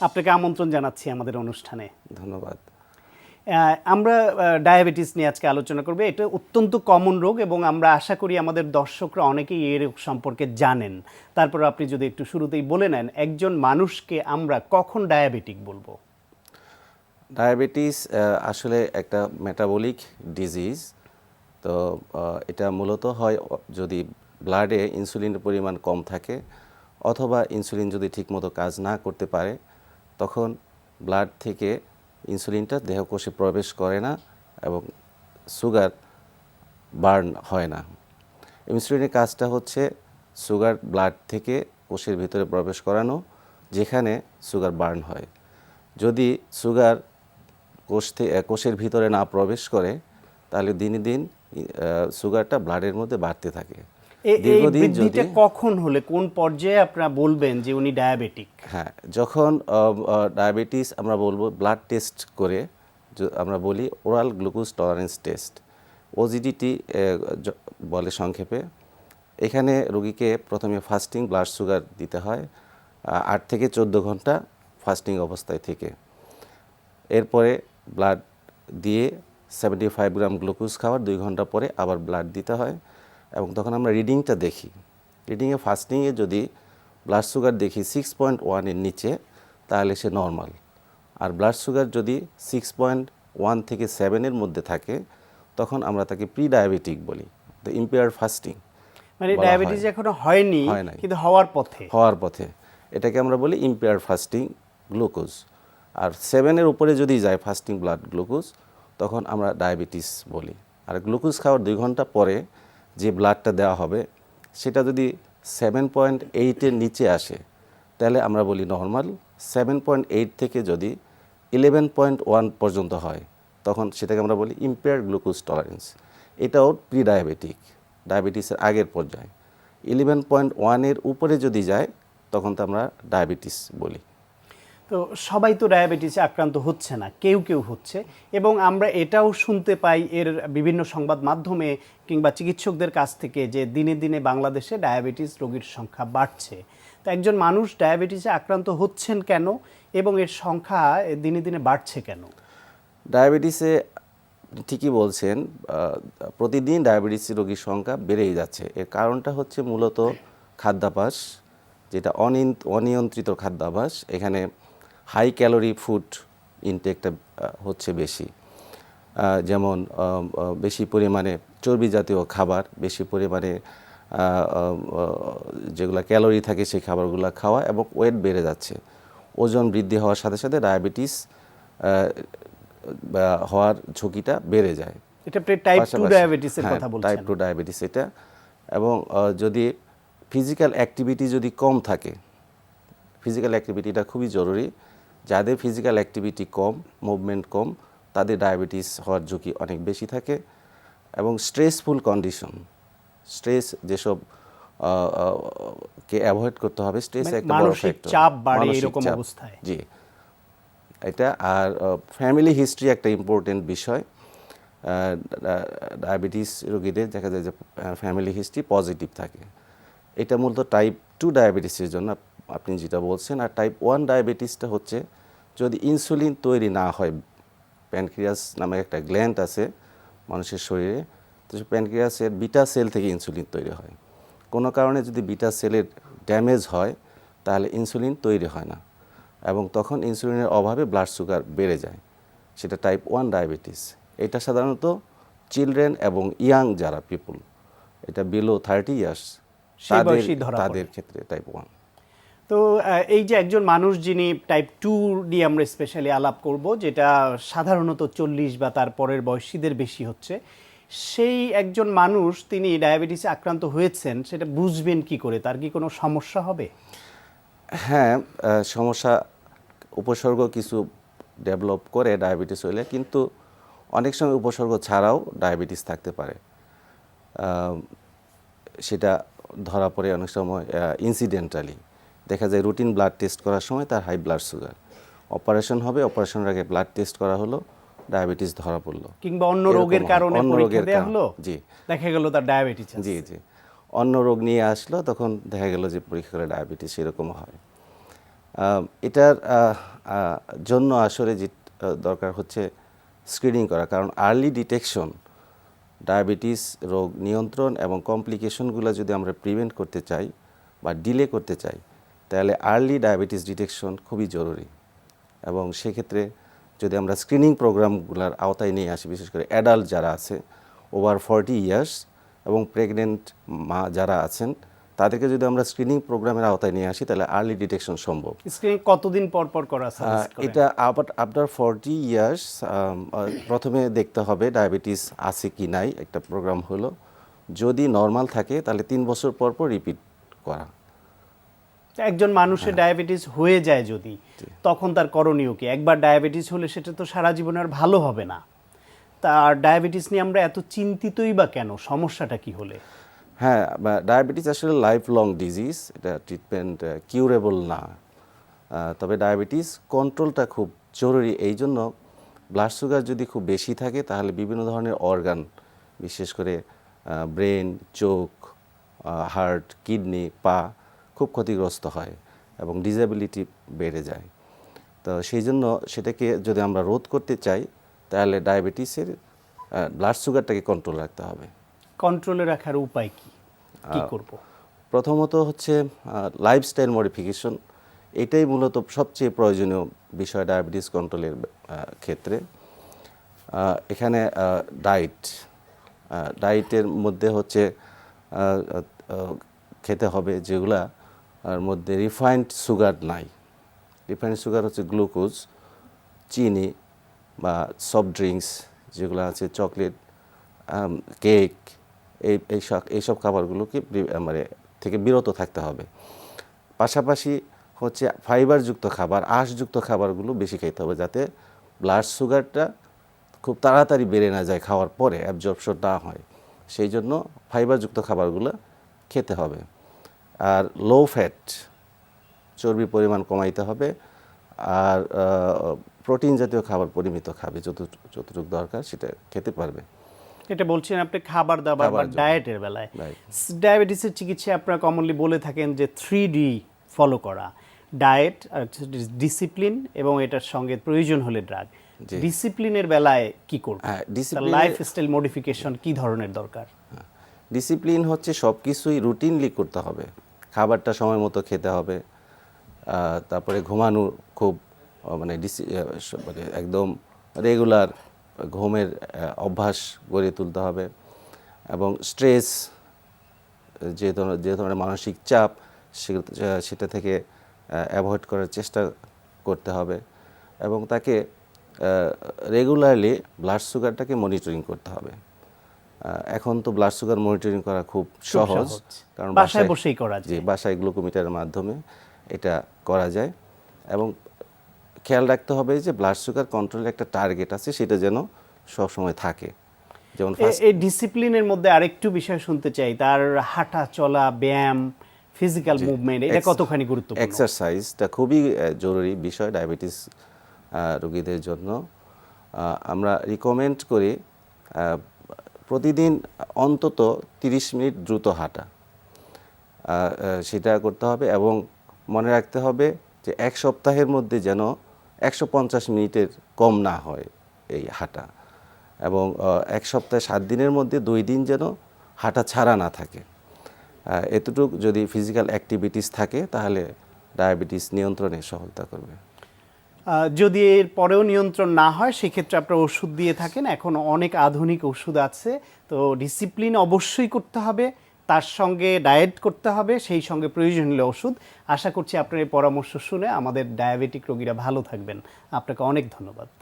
আপনাকে আমন্ত্রণ জানাচ্ছি আমাদের অনুষ্ঠানে। ধন্যবাদ। আমরা ডায়াবেটিস নিয়ে আজকে আলোচনা করব। এটা অত্যন্ত কমন রোগ এবং আমরা আশা করি আমাদের দর্শকরা অনেকেই এই রোগ সম্পর্কে জানেন। তারপর আপনি যদি একটু শুরুতেই বলে নেন, একজন মানুষকে আমরা কখন ডায়াবেটিক বলবো? ডায়াবেটিস আসলে একটা মেটাবলিক ডিজিজ। তো এটা মূলত হয় যদি ব্লাডে ইনসুলিনের পরিমাণ কম থাকে, অথবা ইনসুলিন যদি ঠিকমতো কাজ না করতে পারে, তখন ব্লাড থেকে ইনসুলিনটা দেহকোষে প্রবেশ করে না এবং সুগার বার্ন হয় না। ইনসুলিনের কাজটা হচ্ছে সুগার ব্লাড থেকে কোষের ভিতরে প্রবেশ করানো, যেখানে সুগার বার্ন হয়। যদি সুগার কোষের ভিতরে না প্রবেশ করে, তাহলে দিনে দিন সুগারটা ব্লাডের মধ্যে বাড়তে থাকে। এই বৃদ্ধিটা কখন হলে, কোন পর্যায়ে আপনারা বলবেন যে উনি ডায়াবেটিক? হ্যাঁ, যখন ডায়াবেটিস আমরা বলবো ব্লাড টেস্ট করে, আমরা বলি ওরাল গ্লুকোজ টলারেন্স টেস্ট, ওজিডিটি বলে সংক্ষেপে। এখানে রোগীকে প্রথমে ফাস্টিং ব্লাড সুগার দিতে হয় 8 থেকে 14 ঘন্টা ফাস্টিং অবস্থায় থেকে। এরপরে ব্লাড দিয়ে 75 গ্রাম গ্লুকোজ খাওয়ার 2 ঘন্টা পরে আবার ব্লাড দিতে হয়, এবং তখন আমরা রিডিংটা দেখি। রিডিংয়ে ফাস্টিংয়ে যদি ব্লাড সুগার দেখি 6.1 এর নিচে, তাহলে সে নর্মাল। আর ব্লাড সুগার যদি 6.1 থেকে 7 এর মধ্যে থাকে, তখন আমরা তাকে প্রি ডায়াবেটিক বলি, দ্য ইম্পেয়ার্ড ফাস্টিং। মানে ডায়াবেটিস এখনো হয়নি, কিন্তু হওয়ার পথে এটাকে আমরা বলি ইম্পেয়ার্ড ফাস্টিং গ্লুকোজ। আর 7 এর উপরে যদি যায় ফাস্টিং ব্লাড গ্লুকোজ, তখন আমরা ডায়াবেটিস বলি। আর গ্লুকোজ খাওয়ার 2 ঘন্টা পরে যে ব্লাডটা দেওয়া হবে, সেটা যদি 7.8 এর নিচে আসে, তাহলে আমরা বলি নর্মাল। 7.8 থেকে যদি 11.1 পর্যন্ত হয়, তখন সেটাকে আমরা বলি ইম্পেয়ার্ড গ্লুকোজ টলারেন্স। এটাও প্রি ডায়াবেটিক, ডায়াবেটিসের আগের পর্যায়ে। 11.1 এর উপরে যদি যায়, তখন তো আমরা ডায়াবেটিস বলি। তো সবাই তো ডায়াবেটিসে আক্রান্ত হচ্ছে না, কেউ কেউ হচ্ছে, এবং আমরা এটাও শুনতে পাই এর বিভিন্ন সংবাদ মাধ্যমে কিংবা চিকিৎসকদের কাছ থেকে যে দিনে দিনে বাংলাদেশে ডায়াবেটিস রোগীর সংখ্যা বাড়ছে। তো একজন মানুষ ডায়াবেটিসে আক্রান্ত হচ্ছেন কেন, এবং এর সংখ্যা দিনে দিনে বাড়ছে কেন? ডায়াবেটিসে ঠিকই বলছেন, প্রতিদিন ডায়াবেটিস রোগীর সংখ্যা বেড়েই যাচ্ছে। এর কারণটা হচ্ছে মূলত খাদ্যাভ্যাস, যেটা অনিয়ন্ত্রিত খাদ্যাভ্যাস। এখানে হাই ক্যালোরি ফুড ইনটেকটা হচ্ছে বেশি, যেমন বেশি পরিমাণে চর্বি জাতীয় খাবার, বেশি পরিমাণে যেগুলো ক্যালোরি থাকে সেই খাবারগুলো খাওয়া, এবং ওয়েট বেড়ে যাচ্ছে। ওজন বৃদ্ধি হওয়ার সাথে সাথে ডায়াবেটিস হওয়ার ঝুঁকিটা বেড়ে যায়। এটা টাইপ 2 ডায়াবেটিসের কথা বলছেন? টাইপ 2 ডায়াবেটিস এটা। এবং যদি ফিজিক্যাল অ্যাক্টিভিটি যদি কম থাকে, ফিজিক্যাল অ্যাক্টিভিটিটা খুবই জরুরি। যাদের ফিজিক্যাল অ্যাক্টিভিটি কম, মুভমেন্ট কম, তাদের ডায়াবেটিস হওয়ার ঝুঁকি অনেক বেশি থাকে। এবং স্ট্রেসফুল কন্ডিশন, স্ট্রেস যেসব কে অ্যাভয়েড করতে হবে, স্ট্রেস একটা বড় ফ্যাক্টর, চাপ বাড়ে এরকম অবস্থায়। জি, এটা। আর ফ্যামিলি হিস্ট্রি একটা ইম্পর্টেন্ট বিষয়। ডায়াবেটিস রোগীদের দেখা যায় যে ফ্যামিলি হিস্ট্রি পজিটিভ থাকে। এটা মূলত টাইপ 2 ডায়াবেটিসের জন্য আপনি যেটা বলছেন। আর টাইপ 1 ডায়াবেটিসটা হচ্ছে যদি ইনসুলিন তৈরি না হয়। প্যানক্রিয়াস নামে একটা গ্ল্যান্ড আছে মানুষের শরীরে, তো প্যানক্রিয়াসের বিটা সেল থেকে ইনসুলিন তৈরি হয়। কোনো কারণে যদি বিটা সেলের ড্যামেজ হয়, তাহলে ইনসুলিন তৈরি হয় না, এবং তখন ইনসুলিনের অভাবে ব্লাড সুগার বেড়ে যায়। সেটা টাইপ 1 ডায়াবেটিস। এটা সাধারণত চিলড্রেন এবং ইয়াং যারা পিপুল, এটা বিলো 30 ইয়ার্স, তাদের ক্ষেত্রে টাইপ 1। তো এই যে একজন মানুষ যিনি টাইপ 2 নিয়ে আমরা স্পেশালি আলাপ করব, যেটা সাধারণত 40 বা তার পরের বয়সীদের বেশি হচ্ছে, সেই একজন মানুষ তিনি ডায়াবেটিসে আক্রান্ত হয়েছেন, সেটা বুঝবেন কি করে? তার কি কোনো সমস্যা হবে? হ্যাঁ, সমস্যা, উপসর্গ কিছু ডেভেলপ করে ডায়াবেটিস হলে, কিন্তু অনেক সময় উপসর্গ ছাড়াও ডায়াবেটিস থাকতে পারে। সেটা ধরা পড়ে অনেক সময় ইনসিডেন্টালি। দেখা যায় রুটিন ব্লাড টেস্ট করার সময় তার হাই ব্লাড সুগার, অপারেশন হবে, অপারেশনের আগে ব্লাড টেস্ট করা হলো, ডায়াবেটিস ধরা পড়লো, কিংবা অন্য রোগের কারণে পরীক্ষা দেয়া হলো, জি, দেখা গেল তার ডায়াবেটিস আছে। জি জি, অন্য রোগ নিয়ে আসলো, তখন দেখা গেল যে পরীক্ষা করে ডায়াবেটিস, এরকম হয়। এটার জন্য আসলে যে দরকার হচ্ছে স্ক্রিনিং করা, কারণ আর্লি ডিটেকশন ডায়াবেটিস রোগ নিয়ন্ত্রণ এবং কমপ্লিকেশনগুলো যদি আমরা প্রিভেন্ট করতে চাই বা ডিলে করতে চাই, তাহলে আর্লি ডায়াবেটিস ডিটেকশন খুবই জরুরি। এবং সেক্ষেত্রে যদি আমরা স্ক্রিনিং প্রোগ্রামগুলোর আওতায় নিয়ে আসি, বিশেষ করে অ্যাডাল্ট যারা আছে ওভার 40 ইয়ার্স এবং প্রেগনেন্ট মা যারা আছেন, তাদেরকে যদি আমরা স্ক্রিনিং প্রোগ্রামের আওতায় নিয়ে আসি, তাহলে আর্লি ডিটেকশন সম্ভব। স্ক্রিনিং কতদিন পর পর করা সাজেস্ট করেন? এটা আফটার 40 ইয়ার্স প্রথমে দেখতে হবে ডায়াবেটিস আছে কি নাই, একটা প্রোগ্রাম হলো। যদি নর্মাল থাকে তাহলে 3 বছর পর পর রিপিট করা। একজন মানুষের ডায়াবেটিস হয়ে যায় যদি, তখন তার করণীয় কি? একবার ডায়াবেটিস হলে সেটা তো সারা জীবনে আর ভালো হবে না। তার ডায়াবেটিস নিয়ে আমরা এত চিন্তিতই বা কেন? সমস্যাটা কি হলে? হ্যাঁ, ডায়াবেটিস আসলে লাইফ লং ডিজিজ, এটা ট্রিটমেন্ট কিউরেবল না। তবে ডায়াবেটিস কন্ট্রোলটা খুব জরুরি। এই জন্য ব্লাড সুগার যদি খুব বেশি থাকে তাহলে বিভিন্ন ধরনের অর্গান, বিশেষ করে ব্রেন, চোখ, হার্ট, কিডনি, পা খুব ক্ষতিগ্রস্ত হয় এবং ডিসএবিলিটি বেড়ে যায়। তো সেই জন্য সেটাকে যদি আমরা রোধ করতে চাই তাহলে ডায়াবেটিসের ব্লাড সুগারটাকে কন্ট্রোল রাখতে হবে। কন্ট্রোলে রাখার উপায় কি? কি করব? প্রথমত হচ্ছে লাইফস্টাইল মডিফিকেশন। এটাই মূলত সবচেয়ে প্রয়োজনীয় বিষয় ডায়াবেটিস কন্ট্রোলের ক্ষেত্রে। এখানে ডায়েটের মধ্যে হচ্ছে খেতে হবে যেগুলা আর মধ্যে রিফাইন্ড সুগার নাই। রিফাইন্ড সুগার হচ্ছে গ্লুকোজ, চিনি বা সফট ড্রিঙ্কস যেগুলো আছে, চকলেট, কেক, এইসব খাবারগুলোকে মানে থেকে বিরত থাকতে হবে। পাশাপাশি হচ্ছে ফাইবারযুক্ত খাবার, আঁশযুক্ত খাবারগুলো বেশি খেতে হবে, যাতে ব্লাড সুগারটা খুব তাড়াতাড়ি বেড়ে না যায়, খাওয়ার পরে অ্যাবজর্পশন না হয়। সেই জন্য ফাইবারযুক্ত খাবারগুলো খেতে হবে। আর লো ফ্যাট, চর্বির পরিমাণ কমাইতে হবে। আর প্রোটিন জাতীয় খাবার পরিমিত খাবে, যতটুকু দরকার সেটা খেতে পারবে। এটা বলছেন আপনি খাবার দাবার বা ডায়েটের বেলায়। Right. ডায়াবেটিসের চিকিৎসায় আপনারা কমনলি বলে থাকেন যে 3D ফলো করা, ডায়েট, ডিসিপ্লিন এবং এটার সঙ্গে প্রয়োজন হলে ড্রাগ। ডিসিপ্লিনের বেলায় কি করব? লাইফস্টাইল মডিফিকেশন কি ধরনের দরকার? ডিসিপ্লিন হচ্ছে সব কিছুই রুটিনলি করতে হবে। খাবারটা সময় মতো খেতে হবে, তারপরে ঘুমানো খুব মানে একদম রেগুলার ঘুমের অভ্যাস গড়ে তুলতে হবে। এবং স্ট্রেস, যে ধরনের মানসিক চাপ, সেটা থেকে অ্যাভয়েড করার চেষ্টা করতে হবে। এবং তাকে রেগুলারলি ব্লাড সুগারটাকে মনিটরিং করতে হবে। এখন তো ব্লাড সুগার মনিটরিং করা খুব সহজ, কারণ বাসায় বসেই করা যায়। বাসায় গ্লুকোমিটারের মাধ্যমে এটা করা যায়। এবং খেয়াল রাখতে হবে যে ব্লাড সুগার কন্ট্রোলের একটা টার্গেট আছে, সেটা যেন সবসময় থাকে। যেমন এই ডিসিপ্লিনের মধ্যে আরেকটু বিষয় শুনতে চাই, তার হাঁটা চলা, ব্যায়াম, ফিজিক্যাল মুভমেন্ট, এটা কতখানি গুরুত্বপূর্ণ? এক্সারসাইজটা খুবই জরুরি বিষয় ডায়াবেটিস রোগীদের জন্য। আমরা রিকমেন্ড করি প্রতিদিন অন্তত 30 মিনিট দ্রুত হাঁটা, সেটা করতে হবে। এবং মনে রাখতে হবে যে এক সপ্তাহের মধ্যে যেন 150 মিনিটের কম না হয় এই হাঁটা। এবং এক সপ্তাহে 7 দিনের মধ্যে 2 দিন যেন হাঁটা ছাড়া না থাকে। এতটুকু যদি ফিজিক্যাল অ্যাক্টিভিটিস থাকে তাহলে ডায়াবেটিস নিয়ন্ত্রণে সহায়তা করবে। যদি এর পরেও নিয়ন্ত্রণ না হয় সেক্ষেত্রে আপনারা ওষুধ দিয়ে থাকেন। এখন অনেক আধুনিক ওষুধ আছে, তো ডিসিপ্লিন অবশ্যই করতে হবে, তার সঙ্গে ডায়েট করতে হবে, সেই সঙ্গে প্রয়োজন হলে ওষুধ। আশা করছি আপনার এই পরামর্শ শুনে আমাদের ডায়াবেটিক রোগীরা ভালো থাকবেন। আপনাকে অনেক ধন্যবাদ।